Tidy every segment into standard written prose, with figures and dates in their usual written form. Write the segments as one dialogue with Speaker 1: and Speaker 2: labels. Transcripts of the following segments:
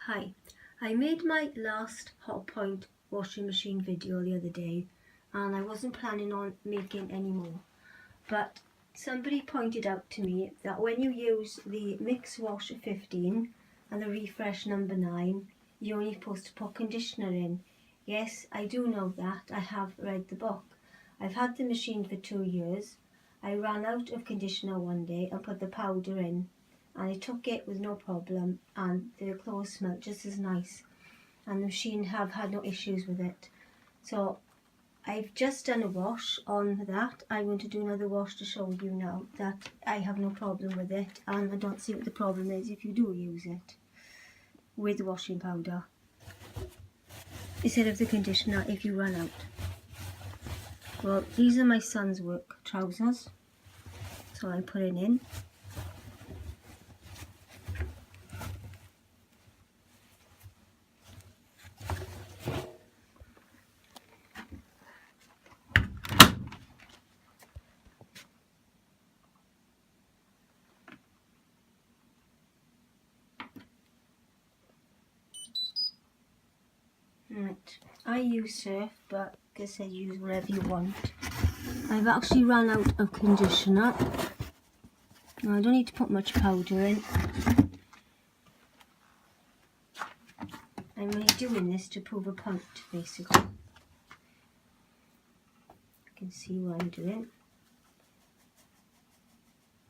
Speaker 1: Hi, I made my last Hotpoint washing machine video the other day and I wasn't planning on making any more, but somebody pointed out to me that when you use the Mix Wash 15 and the Refresh number 9, you're only supposed to put conditioner in. Yes, I do know that. I have read the book. I've had the machine for 2 years. I ran out of conditioner one day and put the powder in, and I took it with no problem, and the clothes smelled just as nice, and the machine have had no issues with it. So I've just done a wash on that. I'm going to do another wash to show you now that I have no problem with it, and I don't see what the problem is if you do use it with washing powder instead of the conditioner if you run out. Well, these are my son's work trousers, so I put it in. Right, I use surf, but like I said, use whatever you want. I've actually run out of conditioner. Now I don't need to put much powder in. I'm only doing this to prove a point, basically. You can see what I'm doing.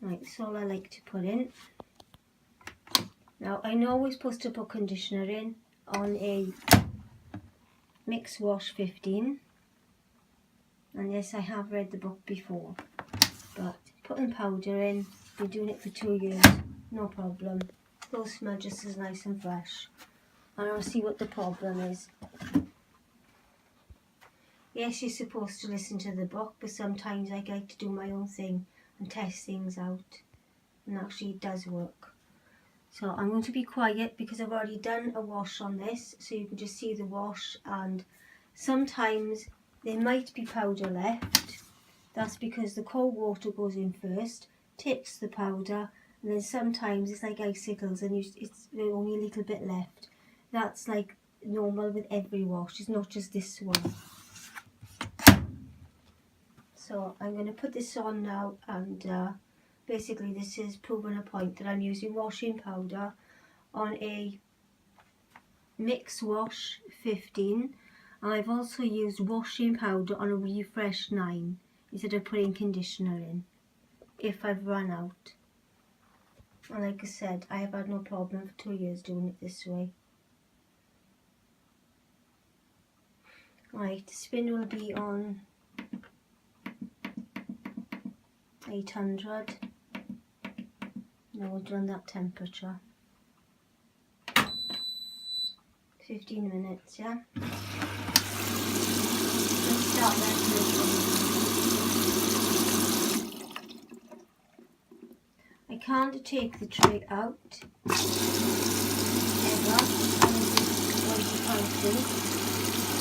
Speaker 1: Right, that's all I like to put in. Now I know we're supposed to put conditioner in on a Mix Wash 15. And yes, I have read the book before. But putting powder in, been doing it for 2 years, no problem. Those smell just as nice and fresh. And I'll see what the problem is. Yes, you're supposed to listen to the book, but sometimes I like to do my own thing and test things out. And actually it does work. So I'm going to be quiet because I've already done a wash on this, so you can just see the wash, and sometimes there might be powder left. That's because the cold water goes in first, takes the powder, and then sometimes it's like icicles and it's only a little bit left. That's like normal with every wash, it's not just this one. So I'm going to put this on now, and basically this is proving a point that I'm using washing powder on a Mix Wash 15, and I've also used washing powder on a Refresh 9 instead of putting conditioner in if I've run out. And like I said, I have had no problem for 2 years doing it this way. Right, the spin will be on 800. Now we'll run that temperature. 15 minutes, yeah? Let's start that. I can't take the tray out ever.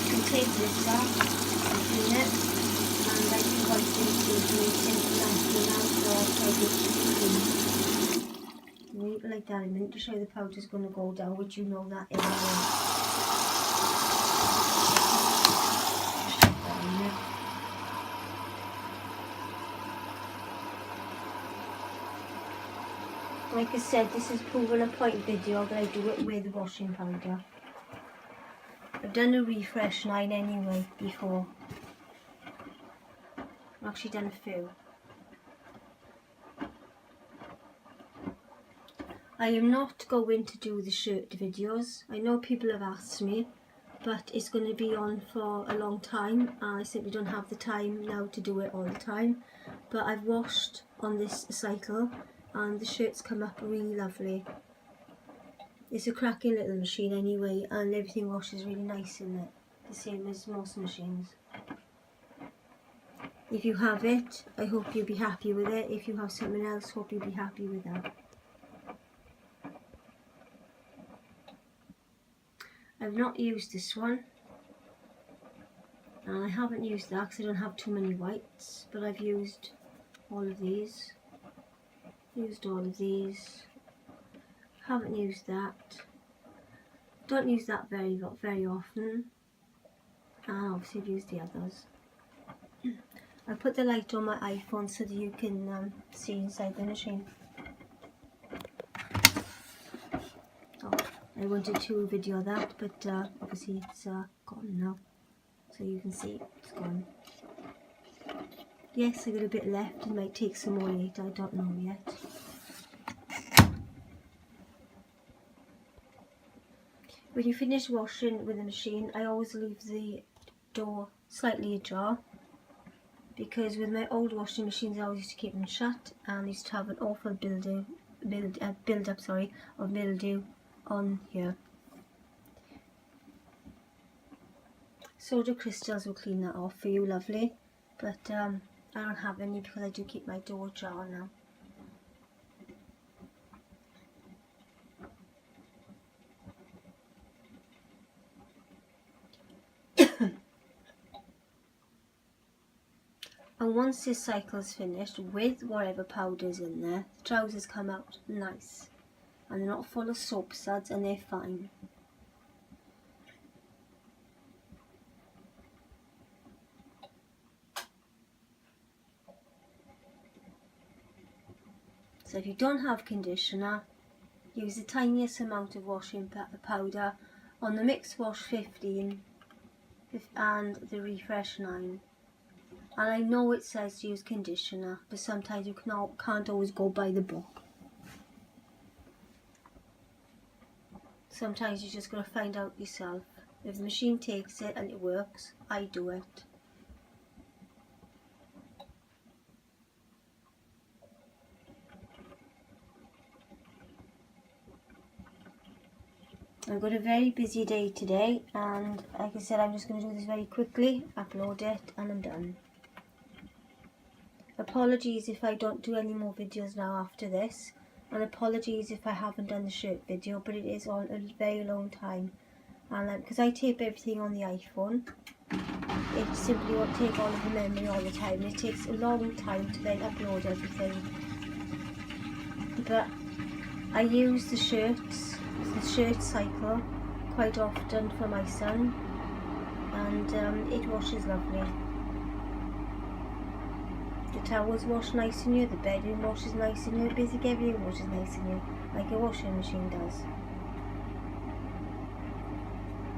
Speaker 1: You can take this out and clean it, and I do want to leave it like that a minute to show the powder's going to go down, which you know that anyway. Like I said, this is proving a point video that I do it with washing powder. I've done a Refresh 9 anyway before. I've actually done a few. I am not going to do the shirt videos. I know people have asked me, but it's going to be on for a long time, and I simply don't have the time now to do it all the time. But I've washed on this cycle, and the shirts come up really lovely. It's a cracking little machine anyway, and everything washes really nice in it, the same as most machines. If you have it, I hope you'll be happy with it. If you have something else, hope you'll be happy with that. I've not used this one, and I haven't used that because I don't have too many whites, but I've used all of these. Haven't used that. don't use that very often, and obviously I've used the others. I put the light on my iPhone so that you can see inside the machine. Oh, I wanted to video that, but obviously it's gone now, so you can see it's gone. Yes, I got a bit left. It might take some more later, I don't know yet. When you finish washing with the machine, I always leave the door slightly ajar, because with my old washing machines I always used to keep them shut, and I used to have an awful build up of mildew on here. Soda crystals will clean that off for you, lovely, but I don't have any because I do keep my door ajar now. And once this cycle is finished with whatever powder's in there, the trousers come out nice. And they're not full of soap suds, and they're fine. So if you don't have conditioner, use the tiniest amount of washing powder on the Mix Wash 15 and the Refresh 9. And I know it says to use conditioner, but sometimes you can't always go by the book. Sometimes you just got to find out yourself. If the machine takes it and it works, I do it. I've got a very busy day today, and like I said, I'm just going to do this very quickly, upload it, and I'm done. Apologies if I don't do any more videos now after this, and apologies if I haven't done the shirt video, but it is on a very long time, and because I tape everything on the iPhone, it simply won't take all of the memory all the time. It takes a long time to then upload everything, but I use the shirt cycle quite often for my son, and it washes lovely. The towels wash nice in here, the bedroom washes nice in here, basically everything washes nice in here, like a washing machine does.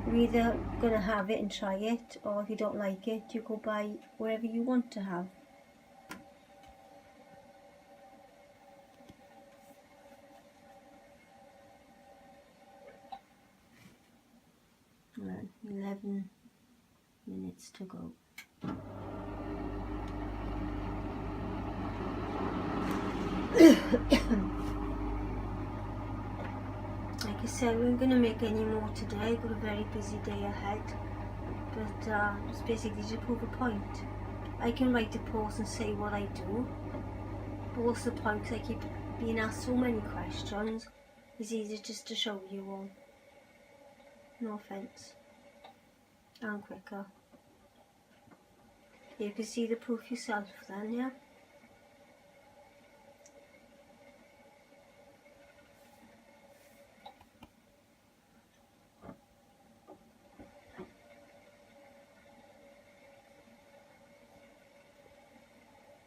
Speaker 1: You're either going to have it and try it, or if you don't like it, you go buy whatever you want to have. Right, 11 minutes to go. Like I said, we weren't going to make any more today. I've got a very busy day ahead, but it's basically to prove a point. I can write a post and say what I do, but what's the point? Because I keep being asked so many questions. It's easier just to show you all. No offence. And quicker. You can see the proof yourself then, yeah?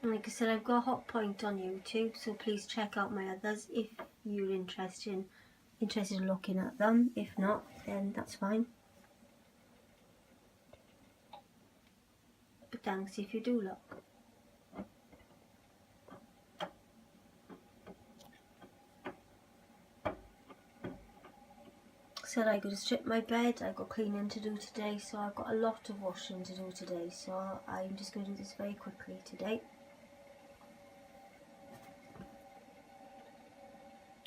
Speaker 1: Like I said, I've got Hotpoint on YouTube, so please check out my others if you're interested in looking at them. If not, then that's fine. But thanks if you do look. So I got to strip my bed, I've got cleaning to do today, so I've got a lot of washing to do today, so I'm just going to do this very quickly today.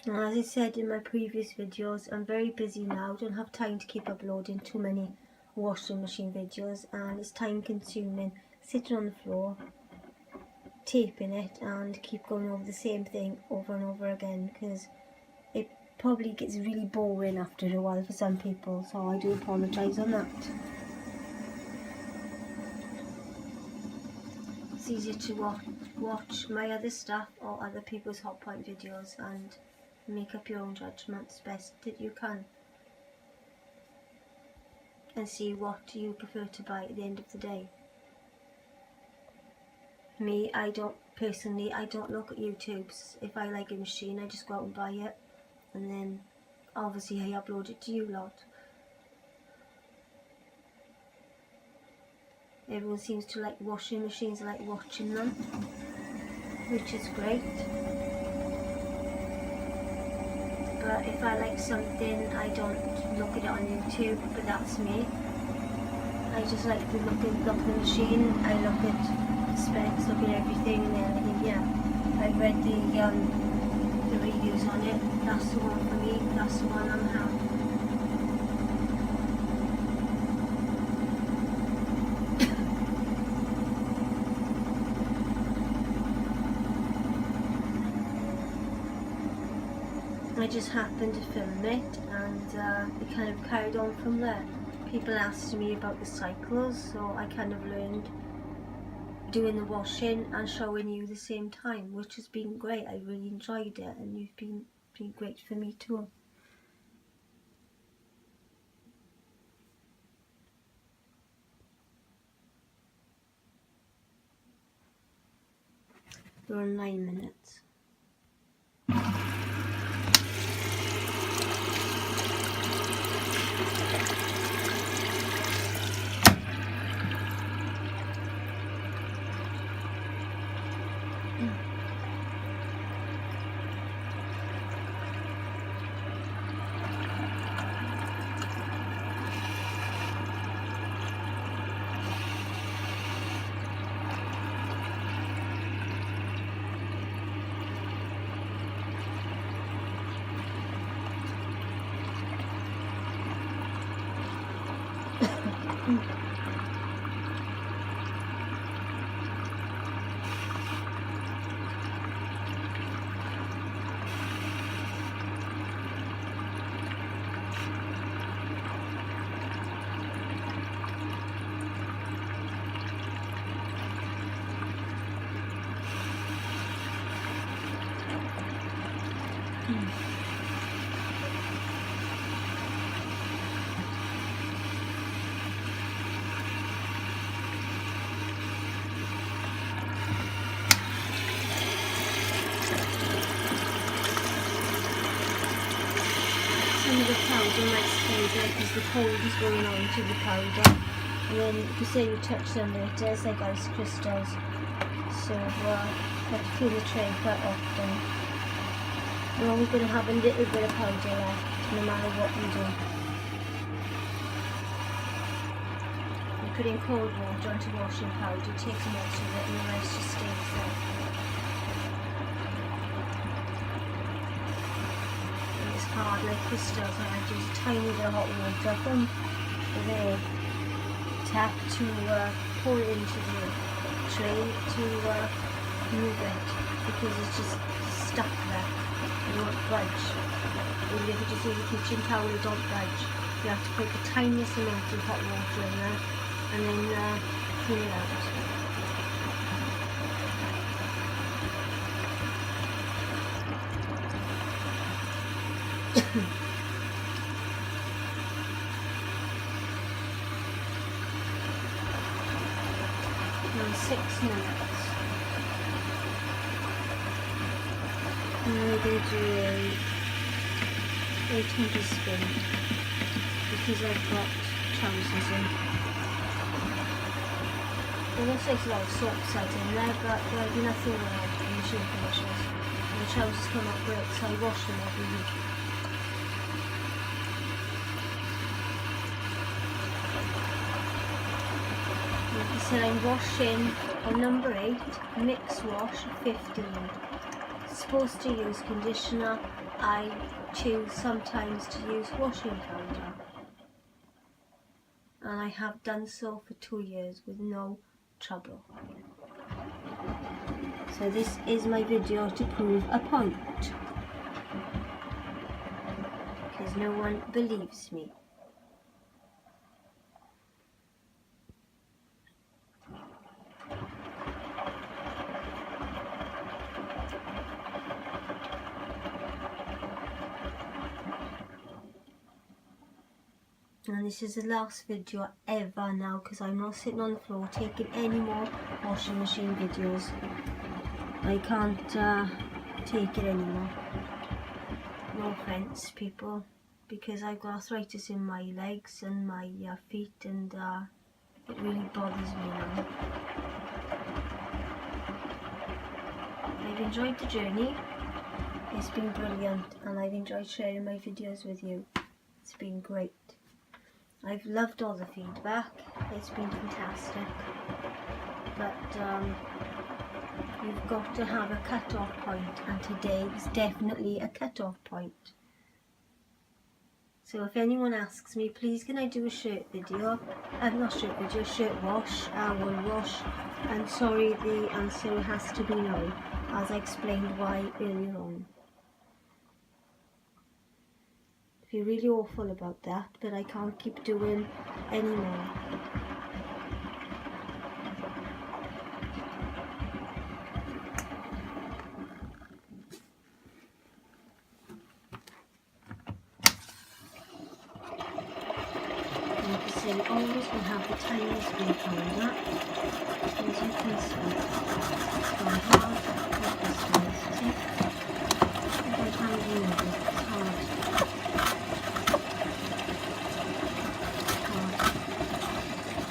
Speaker 1: And as I said in my previous videos, I'm very busy now, don't have time to keep uploading too many washing machine videos, and it's time consuming sitting on the floor, taping it and keep going over the same thing over and over again, because it probably gets really boring after a while for some people, so I do apologise on that. It's easier to watch my other stuff or other people's Hotpoint videos and make up your own judgments best that you can. and see what you prefer to buy at the end of the day. Me, I don't look at YouTubes. If I like a machine, I just go out and buy it, and then obviously I upload it to you lot. Everyone seems to like washing machines, I like watching them, which is great. But if I like something, I don't look at it on YouTube, but that's me. I just like to look at the machine, I look at specs, look at everything, and then I think, yeah, I've read the reviews on it, that's the one for me, that's the one I'm happy. I just happened to film it, and it kind of carried on from there. People asked me about the cycles, so I kind of learned doing the washing and showing you the same time, which has been great. I really enjoyed it, and you've been great for me too. We're on 9 minutes. Some of the powder might stay there because the cold is going on to the powder, and then if you say you touch them later, it's like ice crystals, so you have to clean the tray quite often. You're always going to have a little bit of powder left, no matter what you do. You put in cold water onto washing powder, it takes most of it, and the rest just stays there. Hard like crystals, and I use a tiny bit of hot water from the tap to pour it into the tray to move it, because it's just stuck there. It won't budge. Even if you just use a kitchen towel, it don't budge. You have to put the tiniest amount of hot water in there and then clean it out. 6 minutes. And we're going to do a 800 spin because I've got trousers in. It looks like a lot of soap set in there, but there'll be nothing there in the machine finishes. And the trousers come up great, so I wash them every week. So I'm washing a number 8 mix wash 15. Supposed to use conditioner. I choose sometimes to use washing powder, and I have done so for 2 years with no trouble. So this is my video to prove a point, because no one believes me. And this is the last video ever now, because I'm not sitting on the floor taking any more washing machine videos. I can't take it anymore. No offense, people, because I've got arthritis in my legs and my feet, and it really bothers me now. I've enjoyed the journey. It's been brilliant, and I've enjoyed sharing my videos with you. It's been great. I've loved all the feedback. It's been fantastic. But you've got to have a cut-off point, and today is definitely a cut-off point. So if anyone asks me, please can I do a shirt video? Not shirt video, shirt wash, wool wash. And sorry, the answer has to be no, as I explained why earlier on. I feel really awful about that, but I can't keep doing anymore. Like I say, always will have the tiniest bit of powder, as you can see. From hard to this tip. I can't remove it, it's hard.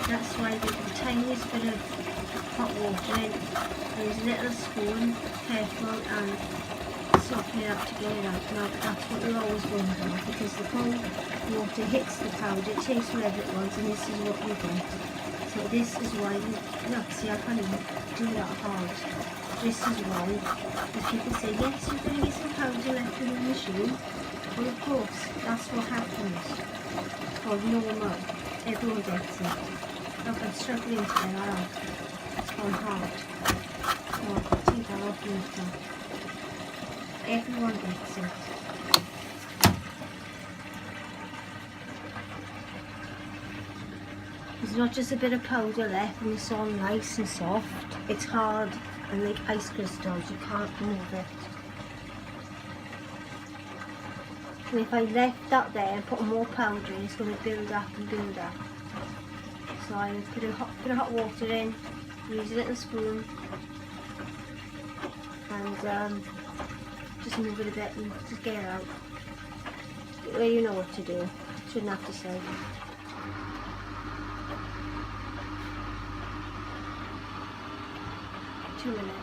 Speaker 1: That's why I give the tiniest bit of hot water in. Use a little spoon, careful, and soften it up to get it out. Now that's what you're always going to do, because the cold water hits the powder, it takes whatever it wants, and this is what you get. So this is why you look, see I can't even do that hard. This is why, if people say, yes, you're going to get some powder left in the machine, well of course, that's what happens. Or normal, everyone gets it. Look, I'm struggling to get that out. It's gone hard. Oh, I'll take that off later. Everyone gets it. There's not just a bit of powder left and it's all nice and soft. It's hard and like ice crystals, you can't move it. And if I left that there and put more powder in, it's going to build up and build up. So I put a bit of hot water in, use a little spoon, and just move it a bit and just get it out. Well, you know what to do. Shouldn't have to say. Two minutes.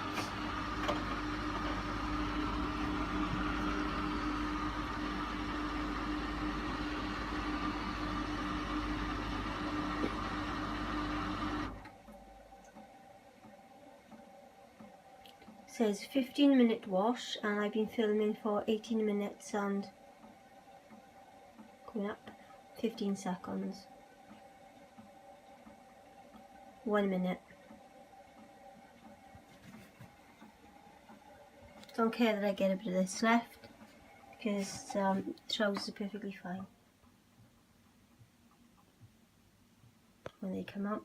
Speaker 1: It says 15-minute wash, and I've been filming for 18 minutes and coming up 15 seconds. 1 minute. Don't care that I get a bit of this left, because trousers are perfectly fine when they come up.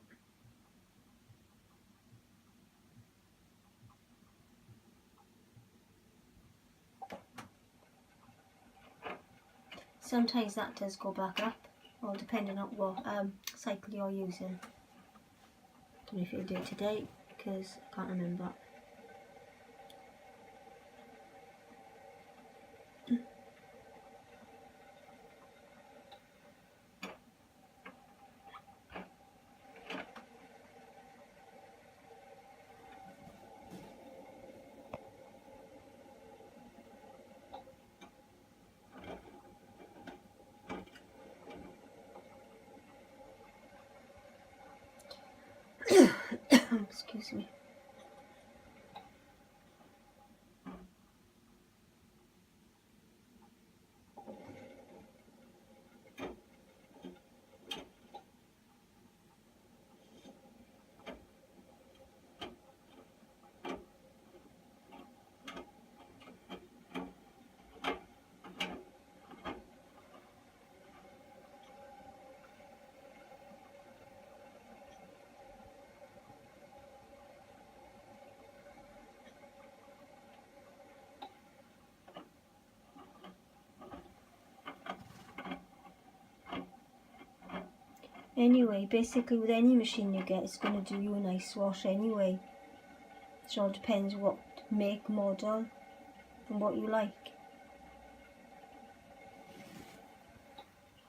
Speaker 1: Sometimes that does go back up, or depending on what cycle you're using. Don't know if you'll do it today, because I can't remember. Excuse me. Anyway, basically with any machine you get, it's going to do you a nice wash anyway. It all depends what make, model and what you like.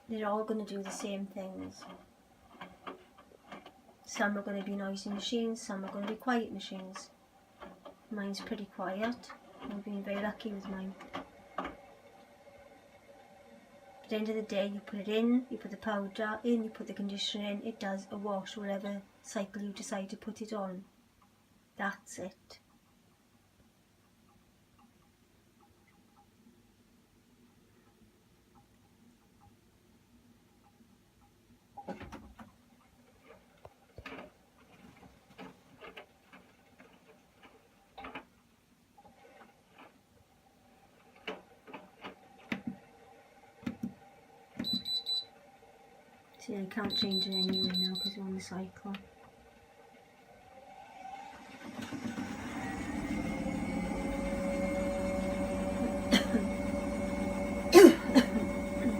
Speaker 1: They're all going to do the same things. Some are going to be noisy machines, some are going to be quiet machines. Mine's pretty quiet. I've been very lucky with mine. At the end of the day, you put it in, you put the powder in, you put the conditioner in, it does a wash whatever cycle you decide to put it on. That's it. See, I can't change it anyway now because we're on the cycle.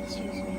Speaker 1: Excuse me.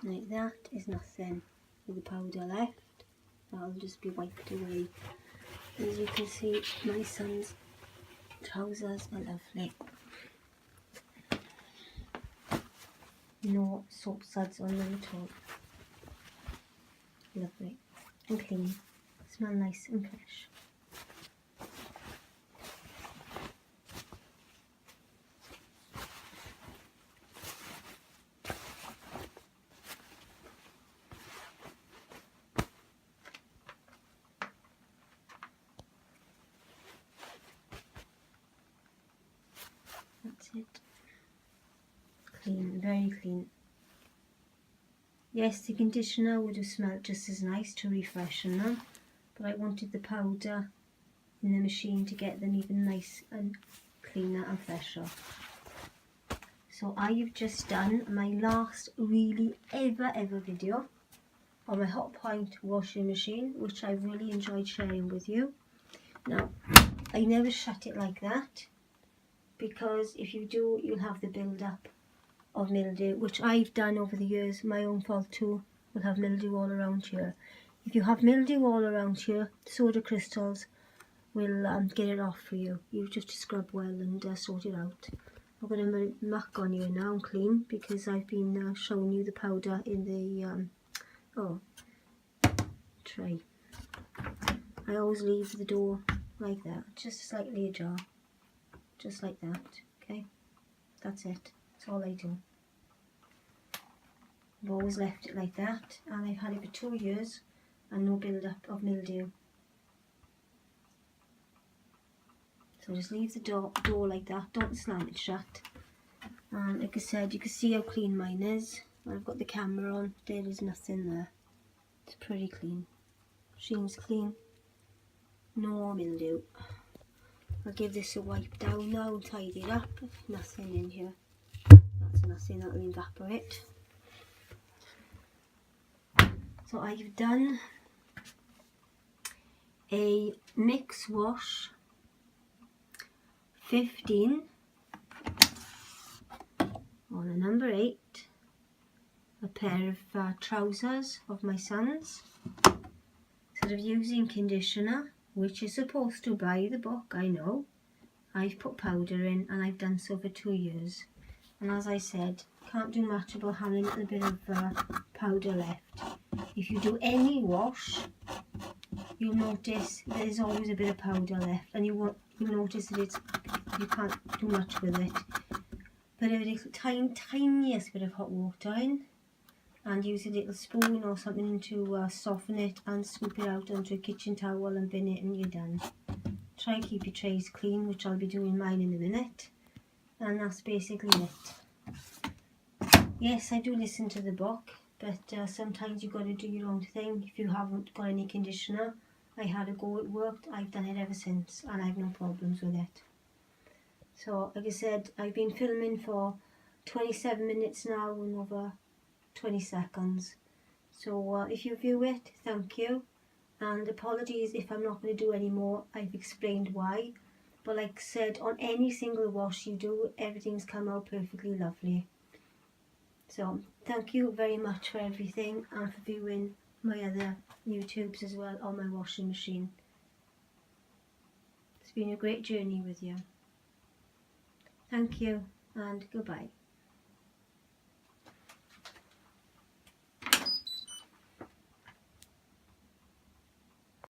Speaker 1: Like that is nothing with the powder left. That'll just be wiped away. As you can see, my son's trousers are lovely. No soap suds on them at all. Lovely and clean. Smell nice and fresh. That's it. Clean, very clean. Yes, the conditioner would have smelled just as nice to refreshen them, but I wanted the powder in the machine to get them even nice and cleaner and fresher. So I have just done my last really ever video on my Hotpoint washing machine, which I really enjoyed sharing with you. Now, I never shut it like that, because if you do, you'll have the build-up of mildew, which I've done over the years, my own fault too. We'll have mildew all around here. If you have mildew all around here, soda crystals will get it off for you. You just scrub well and sort it out. I'm going to muck on here now and clean, because I've been showing you the powder in the tray. I always leave the door like that, just slightly ajar, just like that. Okay, that's it. That's all I do. I've always left it like that, and I've had it for 2 years and no build-up of mildew. So just leave the door like that, don't slam it shut. And like I said, you can see how clean mine is. I've got the camera on, there is nothing there. It's pretty clean. Machine's clean, no mildew. I'll give this a wipe down now and tidy it up. Nothing in here. That's nothing, that'll evaporate. So I've done a mix wash 15 on a number 8, a pair of trousers of my son's. Instead of using conditioner, which is supposed to by the book, I know, I've put powder in, and I've done so for 2 years. And as I said, can't do much about having a little bit of powder left. If you do any wash, you'll notice there's always a bit of powder left, and you'll notice that you can't do much with it. Put a little tiniest bit of hot water in, and use a little spoon or something to soften it, and scoop it out onto a kitchen towel and bin it, and you're done. Try and keep your trays clean, which I'll be doing mine in a minute, and that's basically it. Yes, I do listen to the book, but sometimes you've got to do your own thing. If you haven't got any conditioner, I had a go, it worked, I've done it ever since, and I've no problems with it. So like I said, I've been filming for 27 minutes now and over 20 seconds. So if you view it, thank you, and apologies if I'm not going to do any more. I've explained why, but like I said, on any single wash you do, everything's come out perfectly lovely. So thank you very much for everything, and for viewing my other YouTubes as well on my washing machine. It's been a great journey with you. Thank you, and goodbye.